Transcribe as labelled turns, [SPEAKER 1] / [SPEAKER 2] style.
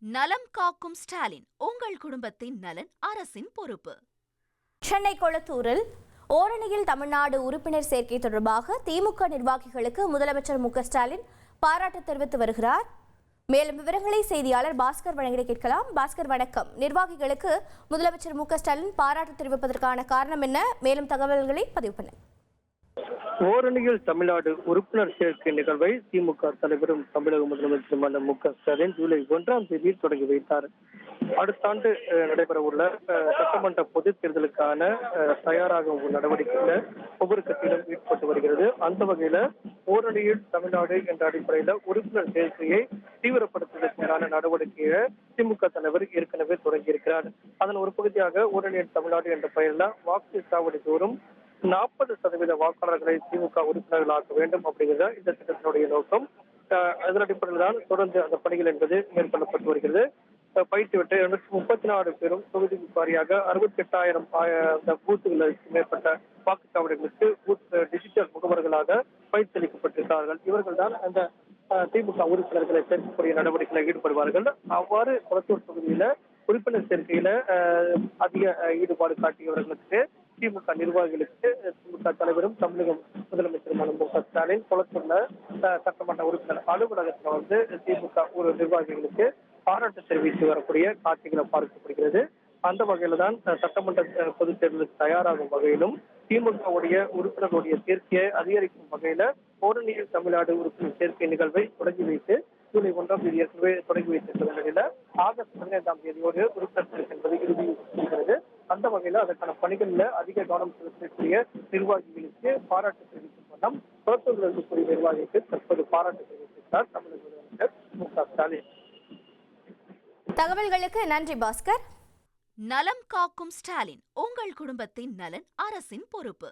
[SPEAKER 1] நலம் காக்கும் ஸ்டாலின், உங்கள் குடும்பத்தின் நலன் அரசின் பொறுப்பு.
[SPEAKER 2] சென்னை கொளத்தூரில் ஓரணியில் தமிழ்நாடு உறுப்பினர் சேர்க்கை தொடர்பாக திமுக நிர்வாகிகளுக்கு முதலமைச்சர் மு.க.ஸ்டாலின் பாராட்டு தெரிவித்து வருகிறார். மேலும் விவரங்களை செய்தியாளர் பாஸ்கர் வழங்கிட கேட்கலாம். பாஸ்கர், வணக்கம். நிர்வாகிகளுக்கு முதலமைச்சர் மு.க.ஸ்டாலின் பாராட்டு தெரிவிப்பதற்கான காரணம் என்ன? மேலும் தகவல்களை பதிவு பண்ண.
[SPEAKER 3] ஓரணியில் தமிழ்நாடு உறுப்பினர் சேர்க்கை நிகழ்வை திமுக தலைவரும் தமிழக முதலமைச்சருமான மு.க.ஸ்டாலின் ஜூலை 1ஆம் தேதி தொடங்கி வைத்தார். அடுத்த ஆண்டு நடைபெறவுள்ள சட்டமன்ற பொதுத் தேர்தலுக்கான தயாராகும் நடவடிக்கையில ஒவ்வொரு கட்சியிலும் ஈடுபட்டு வருகிறது. அந்த வகையில ஓரணியில் தமிழ்நாடு என்ற அடிப்படையில உறுப்பினர் சேர்க்கையை தீவிரப்படுத்துவதற்கான நடவடிக்கையை திமுக தலைவர் ஏற்கனவே தொடங்கியிருக்கிறார். அதன் ஒரு பகுதியாக ஓரணியில் தமிழ்நாடு என்ற பெயரில் வாக்கு சாவடி தோறும் 40% வாக்காளர்களை திமுக உறுப்பினர்களாக்க வேண்டும் அப்படிங்கிற இந்த திட்டத்தினுடைய நோக்கம். அதன் அடிப்படையில் தான் தொடர்ந்து அந்த பணிகள் என்பது மேற்கொள்ளப்பட்டு வருகிறது. பயிற்சி விட்டு 234 பேரும் தொகுதி வாரியாக 68,000 பூத்துகளுக்கு மேற்பட்ட வாக்குச்சாவடிகளுக்கு டிஜிட்டல் முகவர்களாக பயிற்சி அளிக்கப்பட்டிருக்கிறார்கள். இவர்கள் தான் அந்த திமுக உறுப்பினர்களை சேர்க்கக்கூடிய நடவடிக்கையில் ஈடுபடுவார்கள். அவ்வாறு கொளத்தூர் தொகுதியில உறுப்பினர் சேர்க்கையில அதிக ஈடுபாடு காட்டியவர்களுக்கு திமுக நிர்வாகிகளுக்கு திமுக தலைவரும் தமிழக முதலமைச்சருமான மு.க.ஸ்டாலின் கொளத்தூர்ல சட்டமன்ற உறுப்பினர் அலுவலகத்தில் திமுக நிர்வாகிகளுக்கு பாராட்டு தெரிவித்து வரக்கூடிய காட்சிகளை பார்க்கப்படுகிறது. அந்த வகையில தான் சட்டமன்ற பொதுத் தேர்தலுக்கு தயாராகும் வகையிலும் திமுகவுடைய உறுப்பினர்களுடைய சேர்க்கையை அதிகரிக்கும் வகையில ஓரணியில் தமிழ்நாடு உறுப்பினர் சேர்க்கை நிகழ்வை தொடங்கி வைத்து ஜூலை 1ஆம் தேதி ஏற்கனவே தொடங்கி வைத்திருக்கிற நிலையில ஆகஸ்ட் 15ஆம் தேதியோடு உறுப்பினர் சேர்க்கை என்பது இறுதிப்படுகிறது. அந்த வகையில அதற்கான பணிகளில் அதிக கவனம் செலுத்தக்கூடிய நிர்வாகிகளுக்கு பாராட்டு தெரிவிக்கும் வண்ணம் கொளத்தூரில் இருக்கக்கூடிய நிர்வாகிகளுக்கு தற்போது பாராட்டு தெரிவித்திருக்கிறார் தமிழக முதலமைச்சர் மு.க.ஸ்டாலின்.
[SPEAKER 2] தகவல்களுக்கு நன்றி பாஸ்கர்.
[SPEAKER 1] நலம் காக்கும் ஸ்டாலின், உங்கள் குடும்பத்தின் நலன் அரசின் பொறுப்பு.